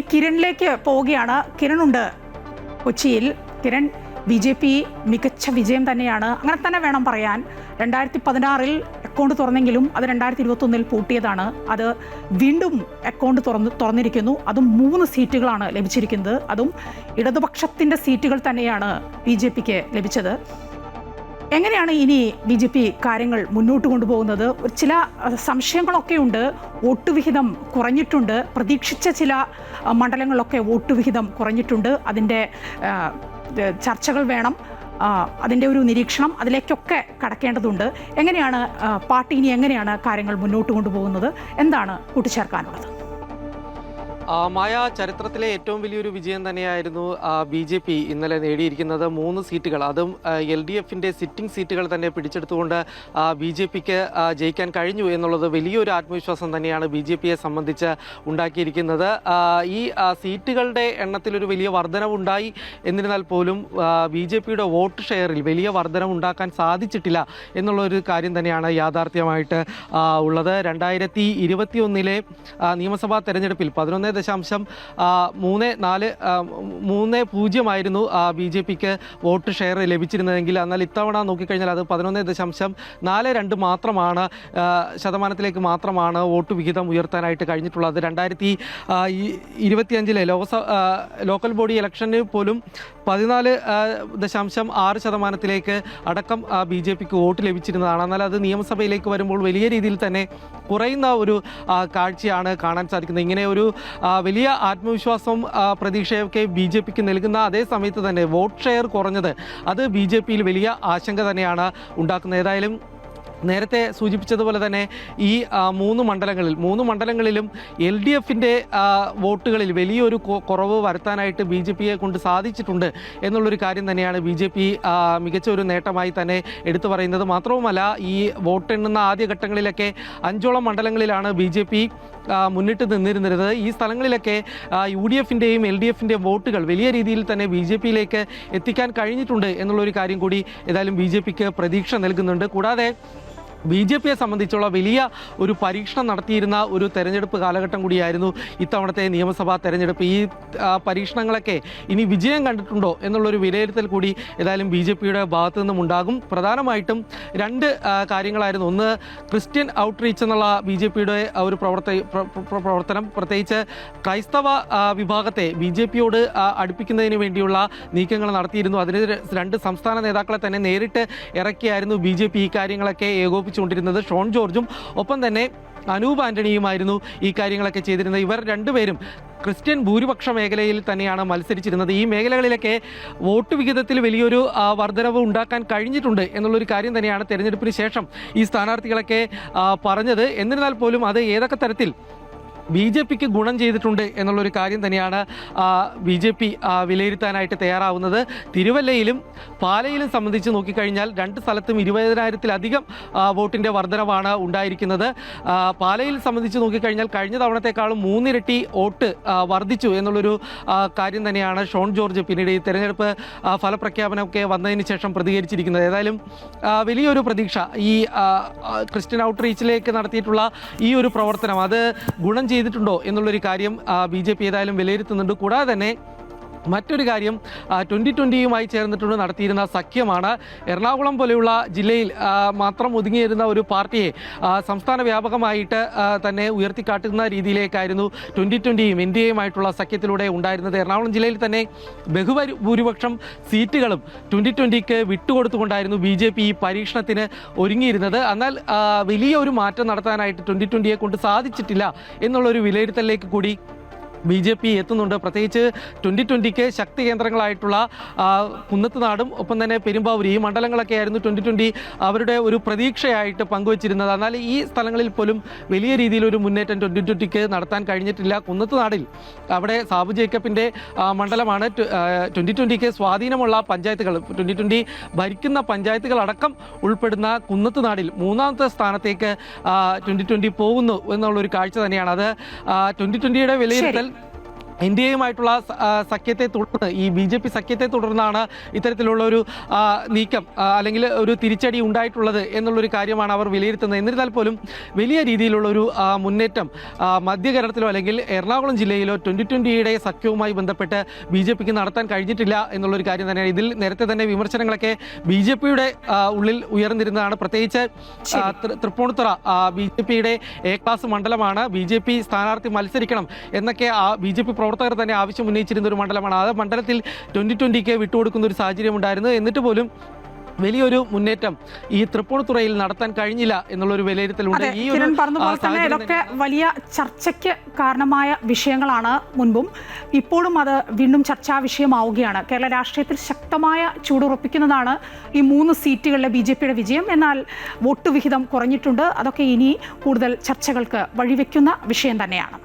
കിരണിലേക്ക് പോവുകയാണ്. കിരണുണ്ട് കൊച്ചിയിൽ. കിരൺ, BJP മികച്ച വിജയം തന്നെയാണ്, അങ്ങനെ തന്നെ വേണം പറയാൻ. 2016 അക്കൗണ്ട് തുറന്നെങ്കിലും അത് 2021 പൂട്ടിയതാണ്. അത് വീണ്ടും അക്കൗണ്ട് തുറന്നിരിക്കുന്നു. അതും 3 സീറ്റുകളാണ് ലഭിച്ചിരിക്കുന്നത്. അതും ഇടതുപക്ഷത്തിൻ്റെ സീറ്റുകൾ തന്നെയാണ് BJPക്ക് ലഭിച്ചത്. എങ്ങനെയാണ് ഇനി BJP കാര്യങ്ങൾ മുന്നോട്ട് കൊണ്ടുപോകുന്നത്? ചില സംശയങ്ങളൊക്കെ ഉണ്ട്. വോട്ട് വിഹിതം കുറഞ്ഞിട്ടുണ്ട്. പ്രതീക്ഷിച്ച ചില മണ്ഡലങ്ങളിലൊക്കെ വോട്ട് വിഹിതം കുറഞ്ഞിട്ടുണ്ട്. അതിൻ്റെ ചർച്ചകൾ വേണം, അതിൻ്റെ ഒരു നിരീക്ഷണം, അതിലേക്കൊക്കെ കടക്കേണ്ടതുണ്ട്. എങ്ങനെയാണ് പാർട്ടി ഇനി എങ്ങനെയാണ് കാര്യങ്ങൾ മുന്നോട്ട് കൊണ്ടുപോകുന്നത്? എന്താണ് കൂട്ടിച്ചേർക്കാനുള്ളത്? മായ, ചരിത്രത്തിലെ ഏറ്റവും വലിയൊരു വിജയം തന്നെയായിരുന്നു BJP ഇന്നലെ നേടിയിരിക്കുന്നത്. 3 സീറ്റുകൾ, അതും LDFിൻ്റെ സിറ്റിംഗ് സീറ്റുകൾ തന്നെ പിടിച്ചെടുത്തുകൊണ്ട് BJPക്ക് ജയിക്കാൻ കഴിഞ്ഞു എന്നുള്ളത് വലിയൊരു ആത്മവിശ്വാസം തന്നെയാണ് BJPയെ സംബന്ധിച്ച് ഉണ്ടാക്കിയിരിക്കുന്നത്. ഈ സീറ്റുകളുടെ എണ്ണത്തിലൊരു വലിയ വർധനവുണ്ടായി. എന്നിരുന്നാൽ പോലും BJPയുടെ വോട്ട് ഷെയറിൽ വലിയ വർധനവ് ഉണ്ടാക്കാൻ സാധിച്ചിട്ടില്ല എന്നുള്ളൊരു കാര്യം തന്നെയാണ് യാഥാർത്ഥ്യമായിട്ട് ഉള്ളത്. 2021 നിയമസഭാ തെരഞ്ഞെടുപ്പിൽ 11.3430 BJPക്ക് വോട്ട് ഷെയർ ലഭിച്ചിരുന്നതെങ്കിൽ, എന്നാൽ ഇത്തവണ നോക്കിക്കഴിഞ്ഞാൽ അത് 11.42 മാത്രമാണ്, ശതമാനത്തിലേക്ക് മാത്രമാണ് വോട്ട് വിഹിതം ഉയർത്താനായിട്ട് കഴിഞ്ഞിട്ടുള്ളത്. 2025 ലോക്കൽ ബോഡി ഇലക്ഷന് പോലും 14.6% അടക്കം BJPക്ക് വോട്ട് ലഭിച്ചിരുന്നതാണ്. എന്നാൽ അത് നിയമസഭയിലേക്ക് വരുമ്പോൾ വലിയ രീതിയിൽ തന്നെ കുറയുന്ന ഒരു കാഴ്ചയാണ് കാണാൻ സാധിക്കുന്നത്. ഇങ്ങനെ ഒരു വലിയ ആത്മവിശ്വാസം, പ്രതീക്ഷയൊക്കെ BJPക്ക് നൽകുന്ന അതേ സമയത്ത് തന്നെ വോട്ട് ഷെയർ കുറഞ്ഞത് അത് BJPയിൽ വലിയ ആശങ്ക തന്നെയാണ് ഉണ്ടാക്കുന്നത്. ഏതായാലും നേരത്തെ സൂചിപ്പിച്ചതുപോലെ തന്നെ ഈ 3 മണ്ഡലങ്ങളിലും LDFിൻ്റെ വോട്ടുകളിൽ വലിയൊരു കുറവ് വരുത്താനായിട്ട് BJPയെ കൊണ്ട് സാധിച്ചിട്ടുണ്ട് എന്നുള്ളൊരു കാര്യം തന്നെയാണ് BJP മികച്ച ഒരു നേട്ടമായി തന്നെ എടുത്തു പറയുന്നത്. മാത്രവുമല്ല, ഈ വോട്ടെണ്ണുന്ന ആദ്യഘട്ടങ്ങളിലൊക്കെ 5ഓളം മണ്ഡലങ്ങളിലാണ് BJP മുന്നിട്ട് നിന്നിരുന്നത്. ഈ സ്ഥലങ്ങളിലൊക്കെ UDFിൻ്റെയും LDFിൻ്റെയും വോട്ടുകൾ വലിയ രീതിയിൽ തന്നെ BJPയിലേക്ക് എത്തിക്കാൻ കഴിഞ്ഞിട്ടുണ്ട് എന്നുള്ളൊരു കാര്യം കൂടി ഏതായാലും BJPക്ക് പ്രതീക്ഷ നൽകുന്നുണ്ട്. കൂടാതെ BJPയെ സംബന്ധിച്ചുള്ള വലിയ ഒരു പരീക്ഷണം നടത്തിയിരുന്ന ഒരു തെരഞ്ഞെടുപ്പ് കാലഘട്ടം കൂടിയായിരുന്നു ഇത്തവണത്തെ നിയമസഭാ തെരഞ്ഞെടുപ്പ്. ഈ പരീക്ഷണങ്ങളൊക്കെ ഇനി വിജയം കണ്ടിട്ടുണ്ടോ എന്നുള്ളൊരു വിലയിരുത്തൽ കൂടി ഏതായാലും BJPയുടെ ഭാഗത്തു നിന്നും ഉണ്ടാകും. പ്രധാനമായിട്ടും 2 കാര്യങ്ങളായിരുന്നു. ഒന്ന്, ക്രിസ്ത്യൻ ഔട്ട്റീച്ച് എന്നുള്ള BJPയുടെ ഒരു പ്രവർത്തനം, പ്രത്യേകിച്ച് ക്രൈസ്തവ വിഭാഗത്തെ BJPയോട് അടുപ്പിക്കുന്നതിന് വേണ്ടിയുള്ള നീക്കങ്ങൾ നടത്തിയിരുന്നു. അതിന് 2 സംസ്ഥാന നേതാക്കളെ തന്നെ നേരിട്ട് ഇറക്കിയായിരുന്നു BJP ഈ കാര്യങ്ങളൊക്കെ ഏകോപിച്ചുകൊണ്ടിരുന്നത്. ഷോൺ ജോർജും ഒപ്പം തന്നെ അനൂപ് ആന്റണിയുമായിരുന്നു ഈ കാര്യങ്ങളൊക്കെ ചെയ്തിരുന്നത്. ഇവർ 2 പേരും ക്രിസ്ത്യൻ ഭൂരിപക്ഷ മേഖലയിൽ തന്നെയാണ് മത്സരിച്ചിരുന്നത്. ഈ മേഖലകളിലൊക്കെ വോട്ട് വിഹിതത്തിൽ വലിയൊരു വർധനവ് ഉണ്ടാക്കാൻ കഴിഞ്ഞിട്ടുണ്ട് എന്നുള്ളൊരു കാര്യം തന്നെയാണ് തെരഞ്ഞെടുപ്പിന് ശേഷം ഈ സ്ഥാനാർത്ഥികളൊക്കെ പറഞ്ഞത്. എന്നിരുന്നാൽ പോലും അത് ഏതൊക്കെ തരത്തിൽ BJPക്ക് ഗുണം ചെയ്തിട്ടുണ്ട് എന്നുള്ളൊരു കാര്യം തന്നെയാണ് BJP വിലയിരുത്താനായിട്ട് തയ്യാറാവുന്നത്. തിരുവല്ലയിലും പാലയിലും സംബന്ധിച്ച് നോക്കിക്കഴിഞ്ഞാൽ 2 സ്ഥലത്തും 20,000-ലധികം വോട്ടിൻ്റെ വർധനവാണ് ഉണ്ടായിരിക്കുന്നത്. പാലയിൽ സംബന്ധിച്ച് നോക്കിക്കഴിഞ്ഞാൽ കഴിഞ്ഞ തവണത്തെക്കാളും 3 ഇരട്ടി വോട്ട് വർദ്ധിച്ചു എന്നുള്ളൊരു കാര്യം തന്നെയാണ് ഷോൺ ജോർജ് പിന്നീട് ഈ തെരഞ്ഞെടുപ്പ് ഫലപ്രഖ്യാപനമൊക്കെ വന്നതിന് ശേഷം പ്രതികരിച്ചിരിക്കുന്നത്. ഏതായാലും വലിയൊരു പ്രതീക്ഷ ഈ ക്രിസ്ത്യൻ ഔട്ട്റീച്ചിലേക്ക് നടത്തിയിട്ടുള്ള ഈ ഒരു പ്രവർത്തനം അത് ഗുണം ചെയ്തിട്ടുണ്ടോ എന്നുള്ളൊരു കാര്യം BJP ഏതായാലും വിലയിരുത്തുന്നുണ്ട്. കൂടാതെ തന്നെ മറ്റൊരു കാര്യം 2020യുമായി ചേർന്നിട്ടുണ്ട് നടത്തിയിരുന്ന സഖ്യമാണ്. എറണാകുളം പോലെയുള്ള ജില്ലയിൽ മാത്രം ഒതുങ്ങിയിരുന്ന ഒരു പാർട്ടിയെ സംസ്ഥാന വ്യാപകമായിട്ട് തന്നെ ഉയർത്തിക്കാട്ടുന്ന രീതിയിലേക്കായിരുന്നു 2020യും NDAയുമായിട്ടുള്ള സഖ്യത്തിലൂടെ ഉണ്ടായിരുന്നത്. എറണാകുളം ജില്ലയിൽ തന്നെ ബഹുഭൂരിപക്ഷം സീറ്റുകളും 2020ക്ക് വിട്ടുകൊടുത്തുകൊണ്ടായിരുന്നു BJP ഈ പരീക്ഷണത്തിന് ഒരുങ്ങിയിരുന്നത്. എന്നാൽ വലിയൊരു മാറ്റം നടത്താനായിട്ട് 2020യെ കൊണ്ട് സാധിച്ചിട്ടില്ല എന്നുള്ളൊരു വിലയിരുത്തലിലേക്ക് കൂടി BJP എത്തുന്നുണ്ട്. പ്രത്യേകിച്ച് 2020ക്ക് ശക്തി കേന്ദ്രങ്ങളായിട്ടുള്ള കുന്നത്തുനാടും ഒപ്പം തന്നെ പെരുമ്പാവൂർ, ഈ മണ്ഡലങ്ങളൊക്കെ ആയിരുന്നു 2020 അവരുടെ ഒരു പ്രതീക്ഷയായിട്ട് പങ്കുവച്ചിരുന്നത്. എന്നാൽ ഈ സ്ഥലങ്ങളിൽ പോലും വലിയ രീതിയിലൊരു മുന്നേറ്റം 2020ക്ക് നടത്താൻ കഴിഞ്ഞിട്ടില്ല. കുന്നത്തുനാടിൽ അവിടെ സാബു ജേക്കബിൻ്റെ മണ്ഡലമാണ്. 2020ക്ക് സ്വാധീനമുള്ള പഞ്ചായത്തുകൾ, 2020 ഭരിക്കുന്ന പഞ്ചായത്തുകളടക്കം ഉൾപ്പെടുന്ന കുന്നത്തുനാടിൽ 3ാമത്തെ സ്ഥാനത്തേക്ക് 2020 പോകുന്നു എന്നുള്ളൊരു കാഴ്ച തന്നെയാണ്. അത് 2020യുടെ വിലയിരുത്തൽ ഇന്ത്യയുമായിട്ടുള്ള സഖ്യത്തെ തുടർന്ന് ഈ BJP സഖ്യത്തെ തുടർന്നാണ് ഇത്തരത്തിലുള്ള ഒരു നീക്കം അല്ലെങ്കിൽ ഒരു തിരിച്ചടി ഉണ്ടായിട്ടുള്ളത് എന്നുള്ളൊരു കാര്യമാണ് അവർ വിലയിരുത്തുന്നത്. എന്നിരുന്നാൽ പോലും വലിയ രീതിയിലുള്ള ഒരു മുന്നേറ്റം മധ്യ കേരളത്തിലോ അല്ലെങ്കിൽ എറണാകുളം ജില്ലയിലോ 2020യുടെ സഖ്യവുമായി ബന്ധപ്പെട്ട് BJPക്ക് നടത്താൻ കഴിഞ്ഞിട്ടില്ല എന്നുള്ളൊരു കാര്യം തന്നെയാണ്. ഇതിൽ നേരത്തെ തന്നെ വിമർശനങ്ങളൊക്കെ BJPയുടെ ഉള്ളിൽ ഉയർന്നിരുന്നതാണ്. പ്രത്യേകിച്ച് തൃപ്പൂണിത്തുറ BJPയുടെ A ക്ലാസ് മണ്ഡലമാണ്, BJP സ്ഥാനാർത്ഥി മത്സരിക്കണം എന്നൊക്കെ BJP പ്രവർത്തകർ തന്നെ ആവശ്യം ഉന്നയിച്ചിരുന്ന ഒരു മണ്ഡലമാണ്. ആ മണ്ഡലത്തിൽ 2020ക്ക് വിട്ടുകൊടുക്കുന്ന ഒരു സാഹചര്യം ഉണ്ടായിരുന്നു. എന്നിട്ട് പോലും വലിയൊരു മുന്നേറ്റം ഈ തൃപ്പൂണിത്തുറയിൽ നടത്താൻ കഴിഞ്ഞില്ല എന്നുള്ളൊരു വിലയിരുത്തലുണ്ട്. ഈ ഒരു ഇതൊക്കെ വലിയ ചർച്ചയ്ക്ക് കാരണമായ വിഷയങ്ങളാണ് മുൻപും, ഇപ്പോഴും അത് വീണ്ടും ചർച്ചാ വിഷയമാവുകയാണ്. കേരള രാഷ്ട്രീയത്തിൽ ശക്തമായ ചൂടുറപ്പിക്കുന്നതാണ് ഈ 3 സീറ്റുകളിലെ BJPയുടെ വിജയം. എന്നാൽ വോട്ട് വിഹിതം കുറഞ്ഞിട്ടുണ്ട്. അതൊക്കെ ഇനി കൂടുതൽ ചർച്ചകൾക്ക് വഴിവെക്കുന്ന വിഷയം തന്നെയാണ്.